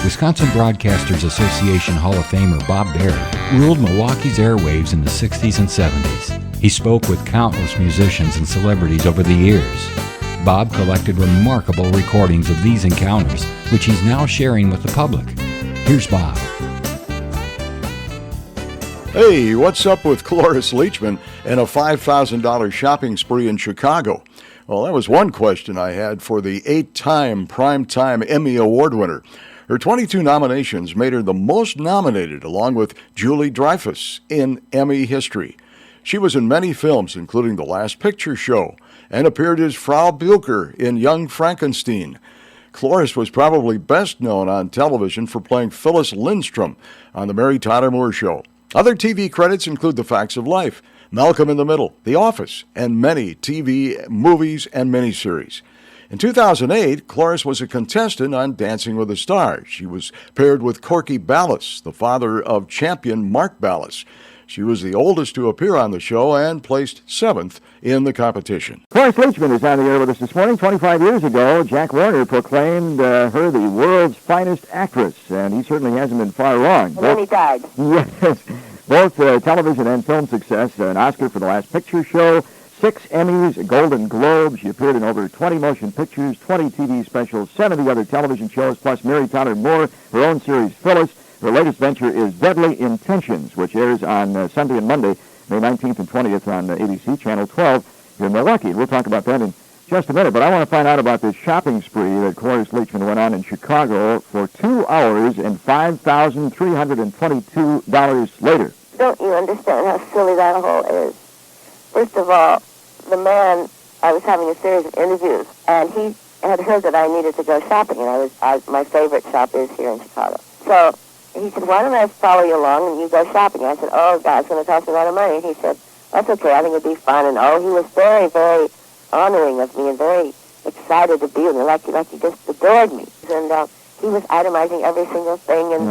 Wisconsin Broadcasters Association Hall of Famer Bob Berry ruled Milwaukee's airwaves in the 60s and 70s. He spoke with countless musicians and celebrities over the years. Bob collected remarkable recordings of these encounters, which he's now sharing with the public. Here's Bob. Hey, what's up with Cloris Leachman and a $5,000 shopping spree in Chicago? Well, that was one question I had for the 8-time Primetime Emmy Award winner. Her 22 nominations made her the most nominated, along with Julie Dreyfus, in Emmy history. She was in many films, including The Last Picture Show, and appeared as Frau Blucher in Young Frankenstein. Cloris was probably best known on television for playing Phyllis Lindstrom on The Mary Tyler Moore Show. Other TV credits include The Facts of Life, Malcolm in the Middle, The Office, and many TV, movies, and miniseries. In 2008, Cloris was a contestant on Dancing with the Stars. She was paired with Corky Ballas, the father of champion Mark Ballas. She was the oldest to appear on the show and placed 7th in the competition. Cloris Leachman is on the air with us this morning. 25 years ago, Jack Warner proclaimed her the world's finest actress, and he certainly hasn't been far wrong. And then he died. Yes. Both television and film success, an Oscar for The Last Picture Show, 6 Emmys, a Golden Globe. She appeared in over 20 motion pictures, 20 TV specials, 70 other television shows, plus Mary Tyler Moore, her own series Phyllis. Her latest venture is Deadly Intentions, which airs on Sunday and Monday, May 19th and 20th on ABC Channel 12 here in Milwaukee. We'll talk about that in just a minute, but I want to find out about this shopping spree that Cloris Leachman went on in Chicago for 2 hours and $5,322 later. Don't you understand how silly that whole is? First of all, the man, I was having a series of interviews, and he had heard that I needed to go shopping, and my favorite shop is here in Chicago. So he said, why don't I follow you along and you go shopping? I said, oh, God, it's going to cost me a lot of money. He said, that's okay, I think it'd be fun. And he was very, very honoring of me and very excited to be with me, like he just adored me. And he was itemizing every single thing. And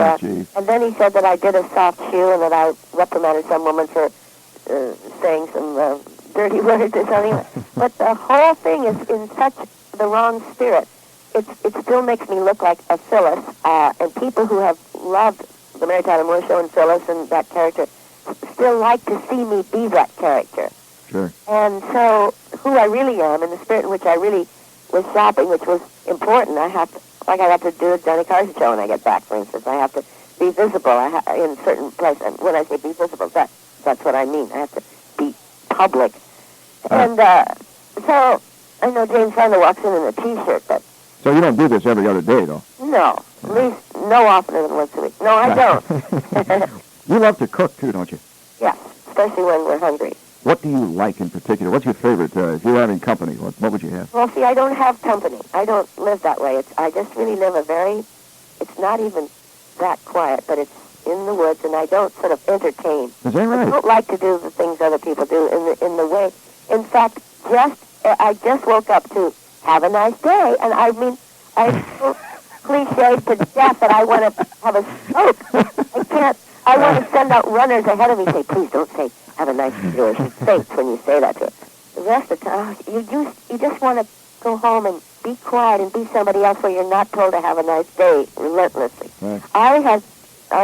then he said that I did a soft shoe and that I reprimanded some woman for saying some dirty words or something. But the whole thing is in such the wrong spirit. It still makes me look like a Phyllis, and people who have loved the Mary Tyler Moore Show and Phyllis and that character still like to see me be that character. Sure. And so, who I really am, in the spirit in which I really was shopping, which was important, I have to do a Johnny Carson show when I get back, for instance. I have to be visible in certain places. And when I say be visible, that's what I mean. I have to be public. And so, I know James Fonda walks in a T-shirt, but... So you don't do this every other day, though? No. At least no oftener than once a week. No, I don't. You love to cook, too, don't you? Yes, especially when we're hungry. What do you like in particular? What's your favorite? If you were having company, what would you have? Well, see, I don't have company. I don't live that way. I just really live it's not even that quiet, but it's in the woods, and I don't sort of entertain. Is that right? I don't like to do the things other people do in the way. In fact, I just woke up to have a nice day, and I mean, I'm so cliched to death that I want to have a stroke. I want to send out runners ahead of me and say, please don't say, have a nice day, or she faints when you say that to her. The rest of the time, you just want to go home and be quiet and be somebody else where you're not told to have a nice day relentlessly. Right.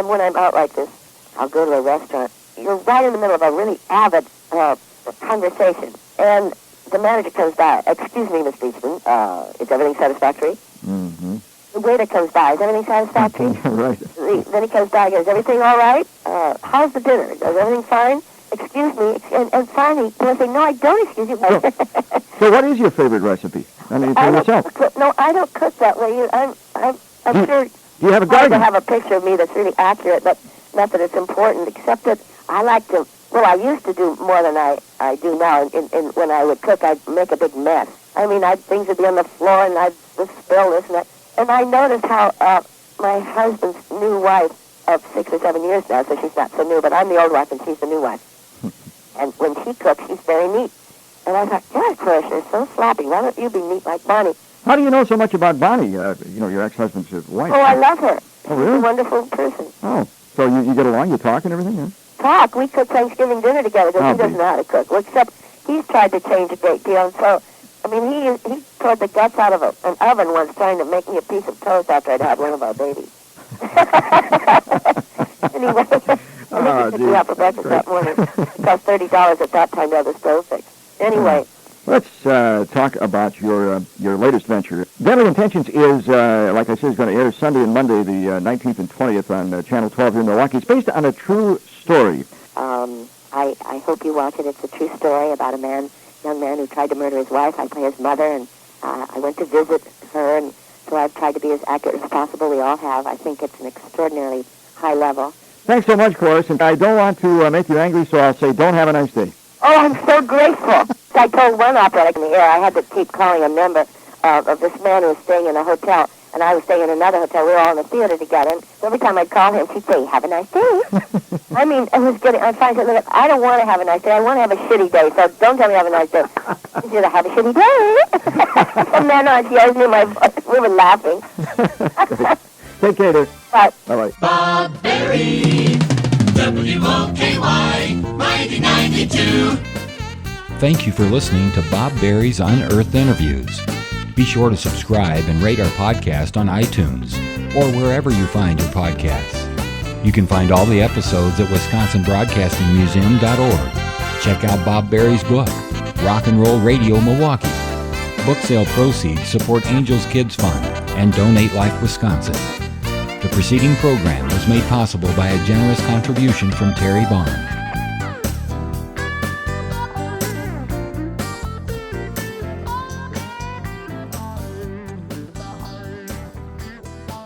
When I'm out like this, I'll go to a restaurant. You're right in the middle of a really avid conversation, and the manager comes by. Excuse me, Miss Leachman, is everything satisfactory? Mm-hmm. The waiter comes by. Is everything satisfactory? Right. Then he comes by and goes, is everything all right? How's the dinner? Is everything fine? Excuse me. And finally, he'll say, no, I don't excuse you. So what is your favorite recipe? I mean, for yourself. I don't cook that way. I'm sure... Do you have a garden? I have a picture of me that's really accurate, but not that it's important, except that I like to... Well, I used to do more than I do now. When I would cook, I'd make a big mess. I mean, things would be on the floor, and I'd spill this and that. And I noticed how my husband's new wife of 6 or 7 years now, so she's not so new, but I'm the old wife and she's the new wife. And when she cooks, she's very neat. And I thought, God, Cloris, you're so sloppy. Why don't you be neat like Bonnie? How do you know so much about Bonnie, your ex-husband's wife? Oh, I love her. Oh, really? She's a wonderful person. Oh, so you get along, you talk and everything, huh? Talk. We cook Thanksgiving dinner together because he doesn't know how to cook. Well, except he's tried to change a great deal. And so, I mean, he poured the guts out of an oven once trying to make me a piece of toast after I'd had one of our babies. Anyway, I picked me up for breakfast that morning. It cost $30 at that time to have the stove fixed. Anyway. Let's talk about your latest venture. Deadly Intentions is, like I said, is going to air Sunday and Monday, the 19th and 20th on Channel 12 here in Milwaukee. It's based on a true story. I hope you watch it. It's a true story about a young man who tried to murder his wife. I play his mother, and I went to visit her, and so I've tried to be as accurate as possible. We all have. I think it's an extraordinarily high level. Thanks so much, Cloris, and I don't want to make you angry, so I'll say don't have a nice day. Oh, I'm so grateful. I told one operatic in the air I had to keep calling a member of this man who was staying in a hotel, and I was staying in another hotel. We were all in the theater together, and so every time I'd call him, she'd say, have a nice day. I mean, it was getting, I finally said, I don't want to have a nice day. I want to have a shitty day, so don't tell me have a nice day. She said, have a shitty day. From then on, she always knew my voice. We were laughing. Take care, dear. Bye. Bye-bye. Bob Berry, WOKY, Mighty 92. Thank you for listening to Bob Berry's Unearthed Interviews. Be sure to subscribe and rate our podcast on iTunes or wherever you find your podcasts. You can find all the episodes at WisconsinBroadcastingMuseum.org. Check out Bob Berry's book, Rock and Roll Radio Milwaukee. Book sale proceeds support Angels Kids Fund and Donate Life Wisconsin. The preceding program was made possible by a generous contribution from Terry Bond.